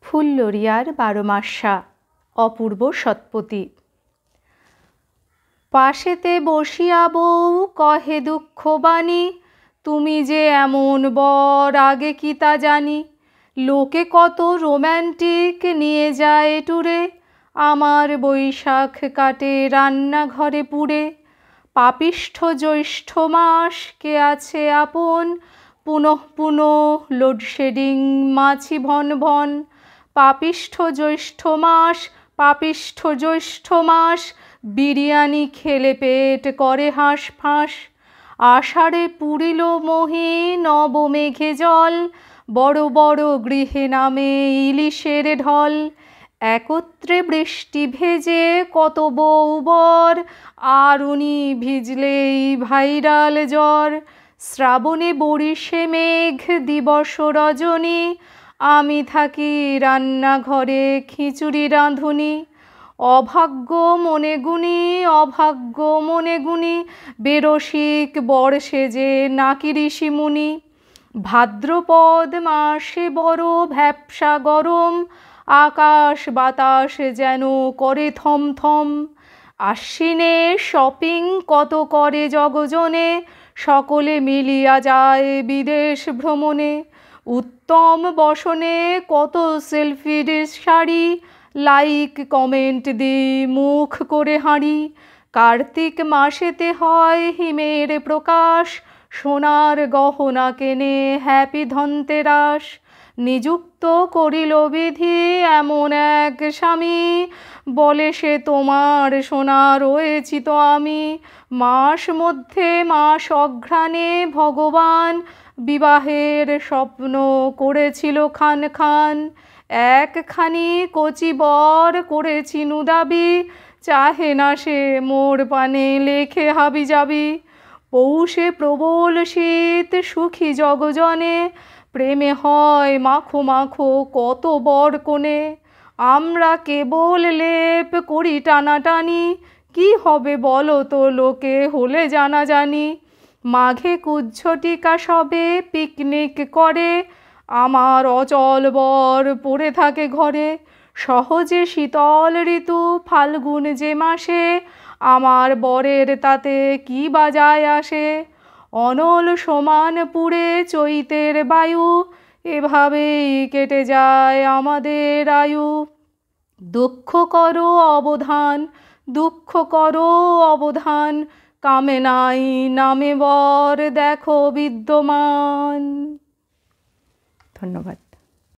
ফুল্লরিয়ার 12 মাসা অপূর্ব সৎপতি। পাশেতে বসিয়া বউ কহে দুঃখবাণী, তুমি যে এমন বর আগে কি তা জানি। লোকে কত রোম্যান্টিক নিয়ে যায় টুরে, আমার বৈশাখ কাটে রান্নাঘরে পুড়ে। পাপিষ্ঠ জ্যৈষ্ঠ মাস কে আছে আপন, পুনঃ পুনঃ লোডশেডিং মাছি ভন ভন। পাপিষ্ঠ জ্যৈষ্ঠ মাস, পাপিষ্ঠ জ্যৈষ্ঠ মাস, বিরিয়ানি খেলে পেট করে হাঁস ফাঁস। আষাঢ়ে পুরিল মহি নবমেঘে জল, বড় বড় গৃহে নামে ইলিশের ঢল। একত্রে বৃষ্টি ভেজে কত বউ বর, আর উনি ভিজলেই ভাইরাল জ্বর। শ্রাবণে বরিশে মেঘ দিবস রজনী, আমি থাকি রান্নাঘরে খিচুড়ি রাঁধুনি। অভাগ্য মনে গুনি, অভাগ্য মনে গুনি, বেরসিক বর সেজে নাকি ঋষিমুনি। ভাদ্রপদ মাসে বড় ভ্যাপসা গরম, আকাশ বাতাস যেন করে থমথম। আশ্বিনে শপিং কত করে জগজনে, সকলে মিলিয়া যায় বিদেশ ভ্রমণে। উত্তম বসনে কত সেলফির শাড়ি, লাইক কমেন্ট দিই মুখ করে হাঁড়ি। কার্তিক মাসেতে হয় হিমের প্রকাশ, সোনার গহনা কেনে হ্যাপি ধনতেরাস। নিযুক্ত করিল বিধি এমন এক স্বামী, বলে সে তোমার সোনা রয়েছি তো আমি। মাস মধ্যে মাস অঘ্রাণে ভগবান, বিবাহের স্বপ্ন করেছিল খান খান। একখানি কচি বর করেছি দাবি, চাহে না সে মোর পানে লেখে হাবি যাবি। পৌষে প্রবল শীত সুখী জগজনে, প্রেমে হয় মাখো মাখো কত বর কোণে। আমরা কেবল লেপ করি টানাটানি, কি হবে বলো তো লোকে হলে জানাজানি। মাঘে কুজ্ঝটিকা সবে পিকনিক করে, আমার অচল বর পড়ে থাকে ঘরে। সহজে শীতল ঋতু ফাল্গুন যে মাসে, আমার বরের তাতে কি বা যায় আসে। অনল সমান পুড়ে চৈতের বায়ু, এভাবেই কেটে যায় আমাদের আয়ু। দুঃখ করো অবধান, দুঃখ করো অবধান, কামে নাই নামে বর দেখো বিদ্যমান। ধন্যবাদ।